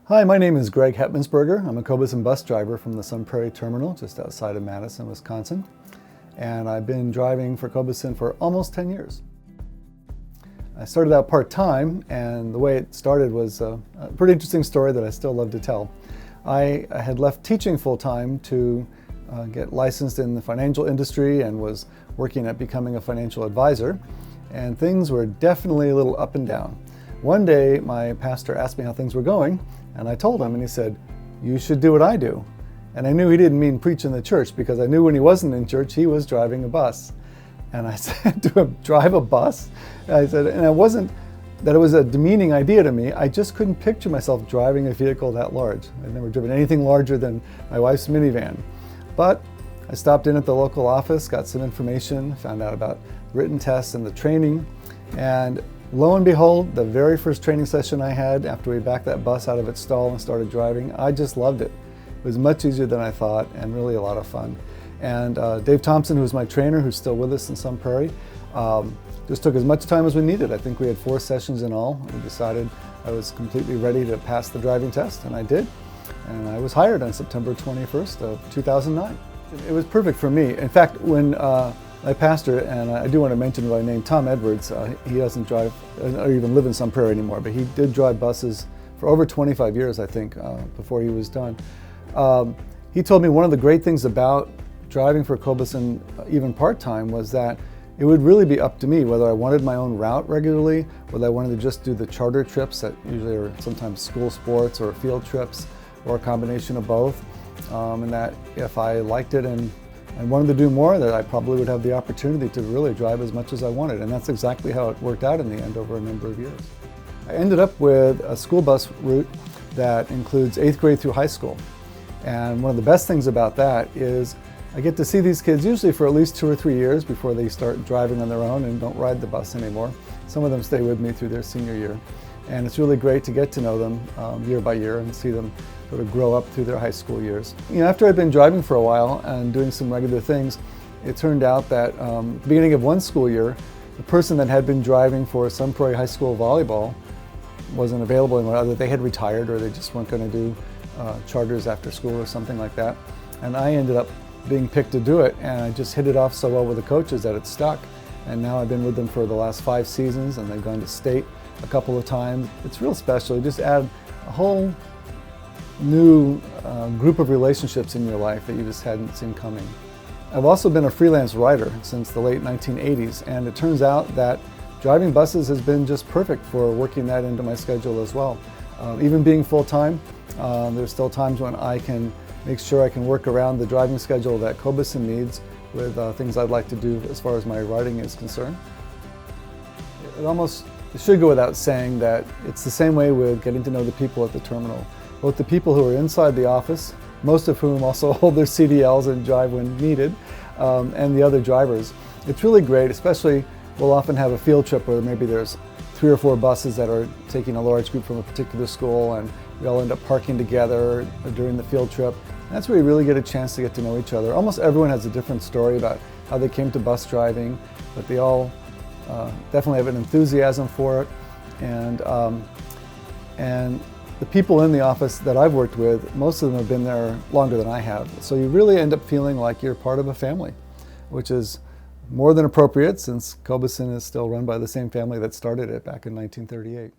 Hi, my name is Greg Hetmansberger. I'm a Cobus bus driver from the Sun Prairie Terminal just outside of Madison, Wisconsin. And I've been driving for Cobus for almost 10 years. I started out part-time, and the way it started was a pretty interesting story that I still love to tell. I had left teaching full-time to get licensed in the financial industry and was working at becoming a financial advisor. And things were definitely a little up and down. One day, my pastor asked me how things were going, and I told him, and he said, "You should do what I do." And I knew he didn't mean preach in the church, because I knew when he wasn't in church, he was driving a bus. And I said to him, "Drive a bus?" And I said, and it wasn't that it was a demeaning idea to me. I just couldn't picture myself driving a vehicle that large. I'd never driven anything larger than my wife's minivan. But I stopped in at the local office, got some information, found out about written tests and the training, and lo and behold, the very first training session I had after we backed that bus out of its stall and started driving, I just loved it. It was much easier than I thought and really a lot of fun. And Dave Thompson, who's my trainer, who's still with us in Sun Prairie, just took as much time as we needed. I think we had 4 sessions in all. We decided I was completely ready to pass the driving test, and I did. And I was hired on September 21st of 2009. It was perfect for me. In fact, when my pastor, and I do want to mention by name, Tom Edwards, he doesn't drive or even live in Sun Prairie anymore, but he did drive buses for over 25 years, I think, before he was done. He told me one of the great things about driving for Cobus, even part-time, was that it would really be up to me whether I wanted my own route regularly, whether I wanted to just do the charter trips that usually are sometimes school sports or field trips, or a combination of both, and that if I liked it and wanted to do more, that I probably would have the opportunity to really drive as much as I wanted. And that's exactly how it worked out in the end over a number of years. I ended up with a school bus route that includes 8th grade through high school. And one of the best things about that is I get to see these kids usually for at least 2 or 3 years before they start driving on their own and don't ride the bus anymore. Some of them stay with me through their senior year. And it's really great to get to know them year by year and see them sort of grow up through their high school years. You know, after I'd been driving for a while and doing some regular things, it turned out that at the beginning of one school year, the person that had been driving for Sun Prairie High School volleyball wasn't available anymore. Either they had retired or they just weren't going to do charters after school or something like that. And I ended up being picked to do it, and I just hit it off so well with the coaches that it stuck. And now I've been with them for the last 5 seasons, and they've gone to state a couple of times. It's real special. You just add a whole new group of relationships in your life that you just hadn't seen coming. I've also been a freelance writer since the late 1980s, and it turns out that driving buses has been just perfect for working that into my schedule as well. Even being full-time, there's still times when I can make sure I can work around the driving schedule that Cobus needs with things I'd like to do as far as my writing is concerned. It should go without saying that it's the same way with getting to know the people at the terminal. Both the people who are inside the office, most of whom also hold their CDLs and drive when needed, and the other drivers. It's really great, especially we'll often have a field trip where maybe there's 3 or 4 buses that are taking a large group from a particular school, and we all end up parking together during the field trip. And that's where you really get a chance to get to know each other. Almost everyone has a different story about how they came to bus driving, but they all definitely have an enthusiasm for it. And the people in the office that I've worked with, most of them have been there longer than I have. So you really end up feeling like you're part of a family, which is more than appropriate since Cobus is still run by the same family that started it back in 1938.